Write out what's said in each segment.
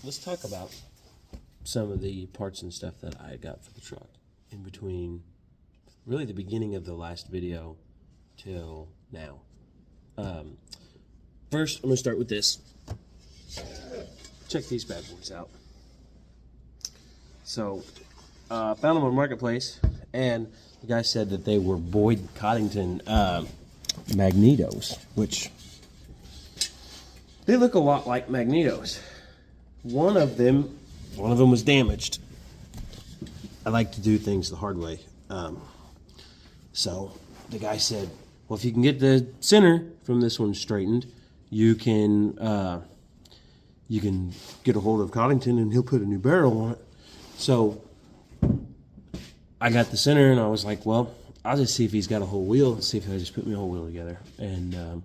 let's talk about some of the parts and stuff that I got for the truck in between really the beginning of the last video till now. First, I'm going to start with this. Check these bad boys out. So, found them on Marketplace, and the guy said that they were Boyd Coddington magnetos, which they look a lot like magnetos. One of them was damaged. I like to do things the hard way. So the guy said, well, if you can get the center from this one straightened, you can get a hold of Coddington and he'll put a new barrel on it. So I got the center and I was like, well, I'll just see if he's got a whole wheel, see if he'll just put me a whole wheel together. And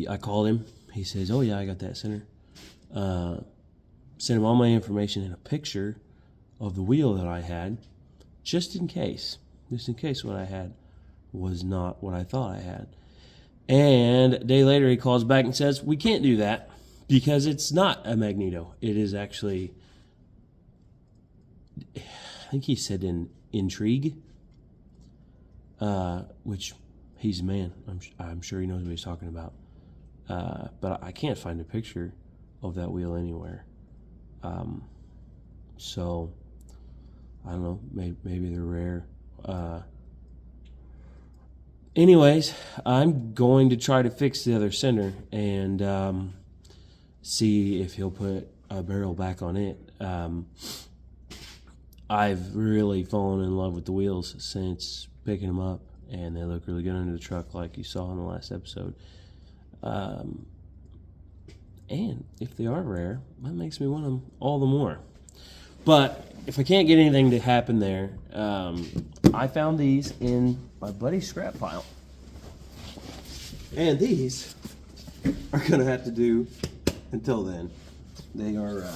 I called him. He says, oh yeah, I got that center. Sent him all my information and a picture of the wheel that I had, just in case what I had was not what I thought I had. And a day later he calls back and says, we can't do that because it's not a magneto. It is actually, I think he said an Intrigue, which he's a man. I'm sure he knows what he's talking about. But I can't find a picture of that wheel anywhere. So I don't know, maybe they're rare. Anyways, I'm going to try to fix the other center and see if he'll put a barrel back on it. I've really fallen in love with the wheels since picking them up, and they look really good under the truck like you saw in the last episode. And if they are rare, that makes me want them all the more. But if I can't get anything to happen there, I found these in my buddy's scrap pile. And these are going to have to do until then. They are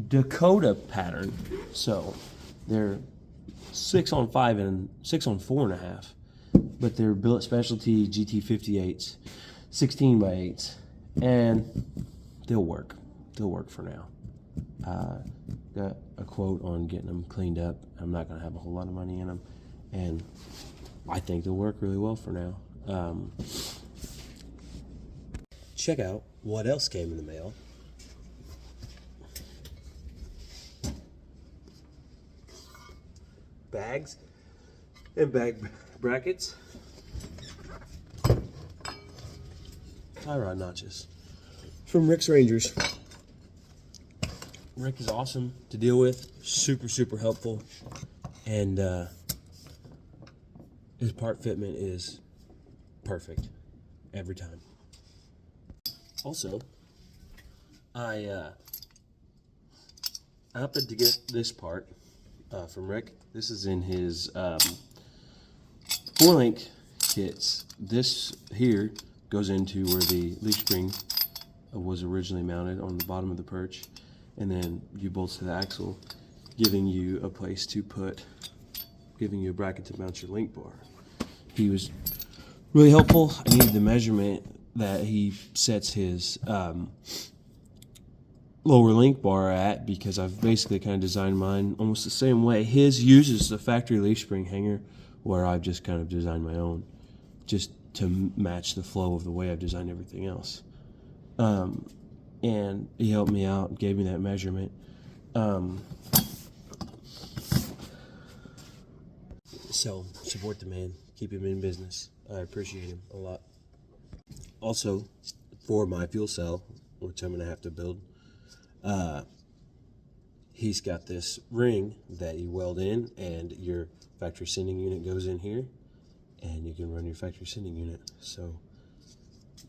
Dakota pattern. So they're 6 on 5 and 6 on 4.5. But they're Billet Specialty GT58s. 16 by 8s, and they'll work. They'll work for now. Got a quote on getting them cleaned up. I'm not going to have a whole lot of money in them, and I think they'll work really well for now. Check out what else came in the mail. Bags and bag brackets. Tie rod notches from Rick's Rangers. Rick is awesome to deal with, super helpful, and his part fitment is perfect every time. Also, I opted to get this part from Rick. This is in his 4-link kits. This here goes into where the leaf spring was originally mounted on the bottom of the perch, and then U-bolts to the axle, giving you a place to put, giving you a bracket to mount your link bar. He was really helpful. I needed the measurement that he sets his lower link bar at, because I've basically kind of designed mine almost the same way. His uses the factory leaf spring hanger, where I've just kind of designed my own, just to match the flow of the way I've designed everything else. And he helped me out, gave me that measurement. So support the man, keep him in business. I appreciate him a lot. Also, for my fuel cell, which I'm going to have to build, he's got this ring that you weld in, and your factory sending unit goes in here, and you can run your factory sending unit. So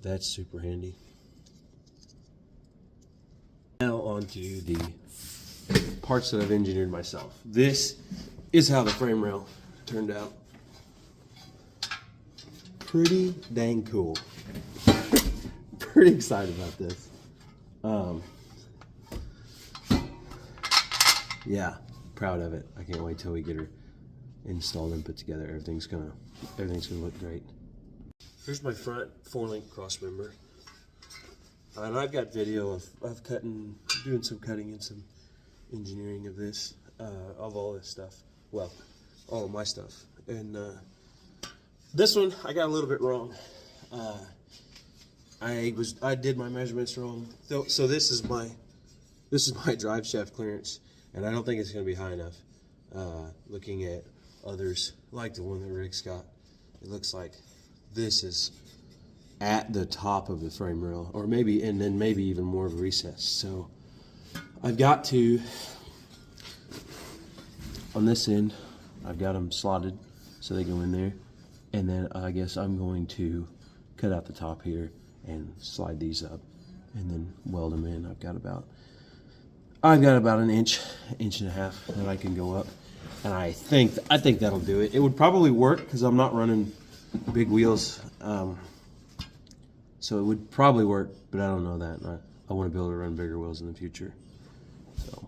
that's super handy. Now on to the parts that I've engineered myself. This is how the frame rail turned out. Pretty dang cool. Pretty excited about this. Yeah, proud of it. I can't wait till we get her installed and put together. Everything's gonna look great. Here's my front 4-link cross member. And I've got video of doing some cutting and some engineering of this, of all this stuff. Well, all of my stuff. And this one I got a little bit wrong. I did my measurements wrong. So this is my drive shaft clearance, and I don't think it's going to be high enough. Looking at others like the one that Rick's got, it looks like this is at the top of the frame rail, or maybe, and then maybe even more of a recess. So I've got to, on this end, I've got them slotted so they go in there, and then I guess I'm going to cut out the top here and slide these up and then weld them in. I've got about an inch and a half that I can go up, and I think that'll do it. It would probably work because I'm not running big wheels, so it would probably work, but I don't know that. And I want to be able to run bigger wheels in the future. So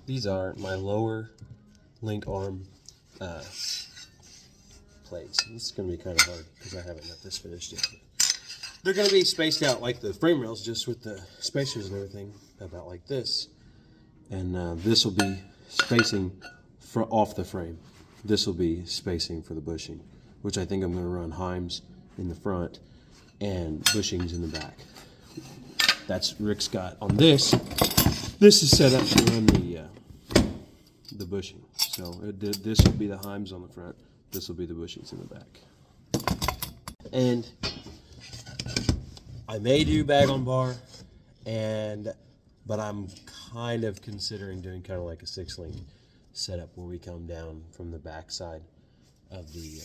these are my lower link arm plates. This is going to be kind of hard because I haven't got this finished yet. They're going to be spaced out like the frame rails, just with the spacers and everything, about like this. And this will be spacing off the frame. This will be spacing for the bushing, which I think I'm going to run Heims in the front and bushings in the back. That's Rick's got on this. This is set up to run the bushing. So this will be the Heims on the front. This will be the bushings in the back. And I may do bag on bar, but I'm kind of considering doing kind of like a 6-link setup where we come down from the back side of the,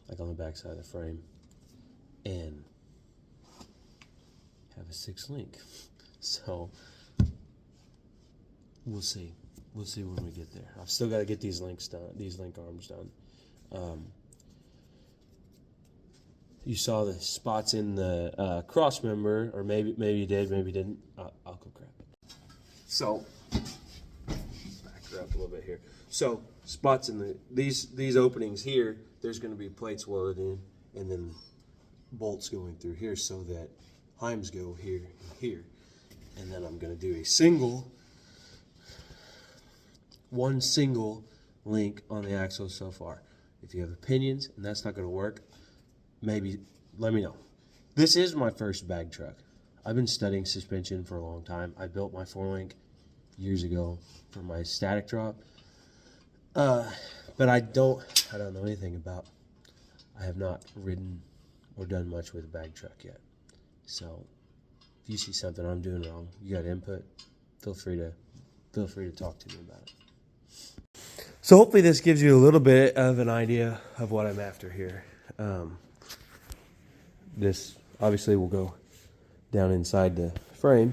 like on the back side of the frame, and have a 6-link. So we'll see. We'll see when we get there. I've still got to get these links done, these link arms done. You saw the spots in the cross member, or maybe you did, maybe you didn't. I'll go grab it. So back her up a little bit here. So spots in these openings here, there's going to be plates welded in, and then bolts going through here so that Heims go here and here. And then I'm going to do one single link on the axle so far. If you have opinions and that's not going to work, maybe let me know. This is my first bag truck. I've been studying suspension for a long time. I built my 4-link years ago for my static drop. But I don't know anything about, I have not ridden or done much with a bag truck yet. So if you see something I'm doing wrong, you got input, feel free to talk to me about it. So hopefully this gives you a little bit of an idea of what I'm after here. This obviously will go down inside the frame,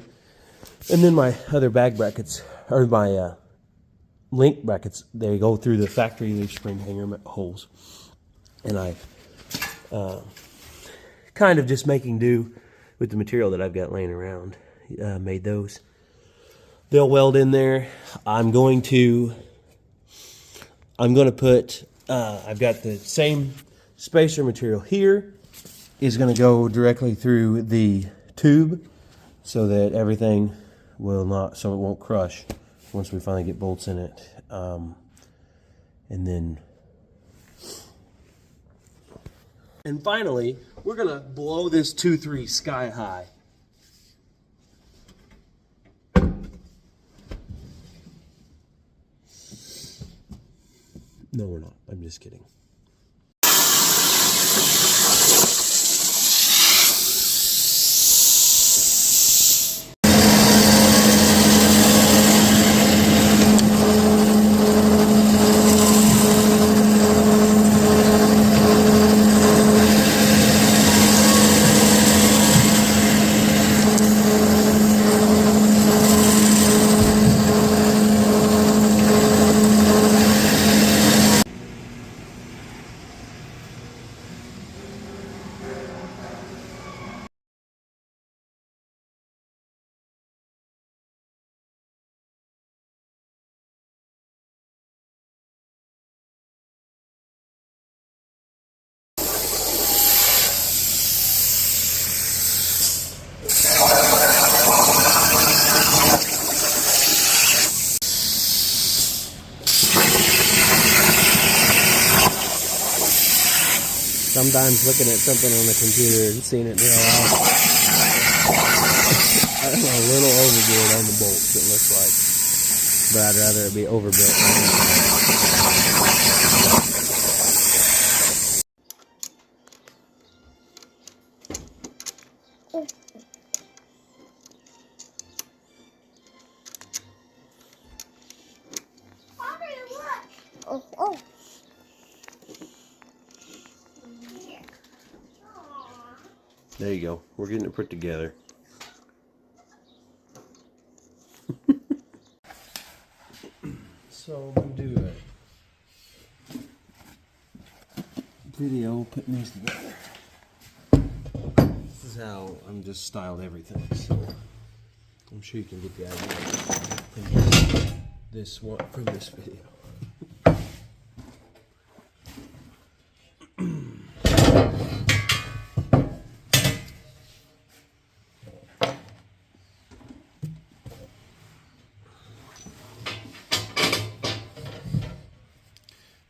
and then my other bag brackets, or my link brackets, they go through the factory leaf spring hanger holes. And I kind of just making do with the material that I've got laying around, made those. They'll weld in there. I'm going to put, I've got the same spacer material here, is going to go directly through the tube so that everything will not, so it won't crush once we finally get bolts in it. And finally, we're going to blow this 2.3 sky high. No, we're not. I'm just kidding. times looking at something on the computer and seeing it in real life. I'm a little overboard on the bolts, it looks like. But I'd rather it be overbuilt. Oh. There you go. We're getting it put together. So I'm gonna do a video putting these together. This is how I'm just styled everything. So I'm sure you can get the idea from this one from this video.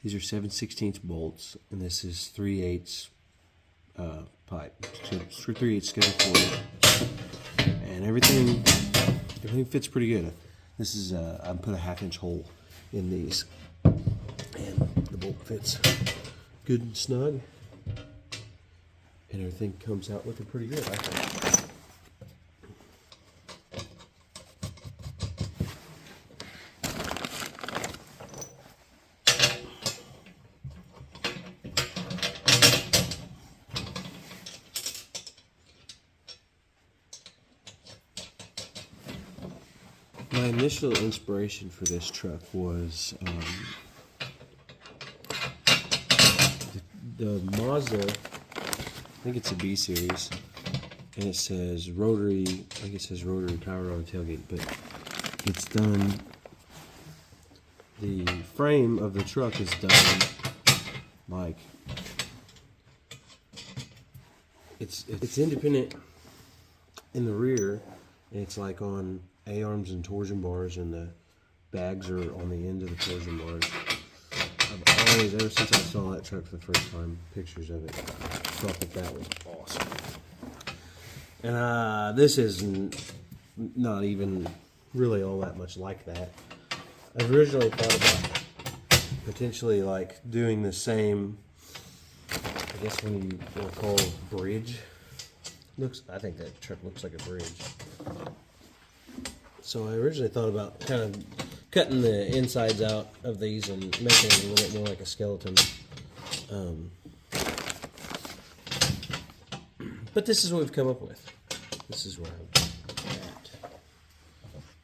These are 7/16 bolts, and this is 3/8 pipe. So 3/8 schedule 40, and everything fits pretty good. This is I put a 1/2 inch hole in these, and the bolt fits good and snug, and everything comes out looking pretty good, I think. My initial inspiration for this truck was the Mazda, I think it's a B series, and it says rotary, I think it says rotary power on tailgate, but it's done, the frame of the truck is done like, it's independent in the rear, and it's like on A-arms and torsion bars, and the bags are on the end of the torsion bars. I've always, ever since I saw that truck for the first time, pictures of it, thought that was awesome. And this is not even really all that much like that. I originally thought about potentially like doing the same, I guess when you want to call bridge. I think that truck looks like a bridge. So I originally thought about kind of cutting the insides out of these and making it a little bit more like a skeleton. But this is what we've come up with. This is where I'm at.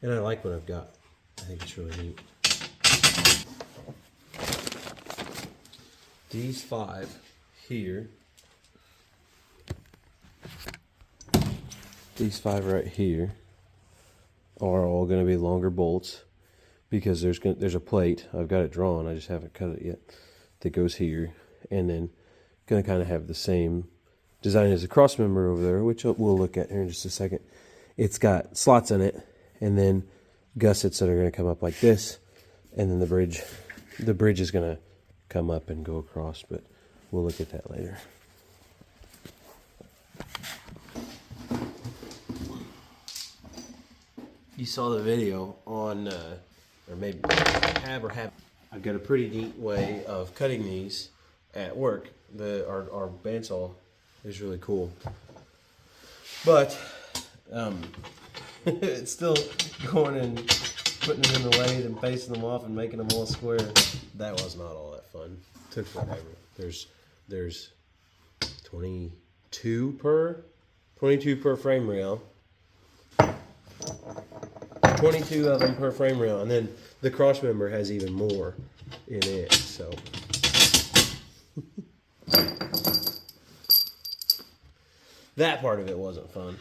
And I like what I've got. I think it's really neat. These 5 here. These 5 right here are all going to be longer bolts, because there's a plate, I've got it drawn, I just haven't cut it yet, that goes here, and then going to kind of have the same design as a cross member over there, which we'll look at here in just a second. It's got slots in it, and then gussets that are going to come up like this, and then the bridge is going to come up and go across, but we'll look at that later. You saw the video on, or maybe have. I've got a pretty neat way of cutting these at work. Our bandsaw is really cool, but it's still going and putting them in the lathe and facing them off and making them all square. That was not all that fun. Took forever. There's 22 per frame rail. 22 of them per frame rail, and then the cross member has even more in it. So that part of it wasn't fun.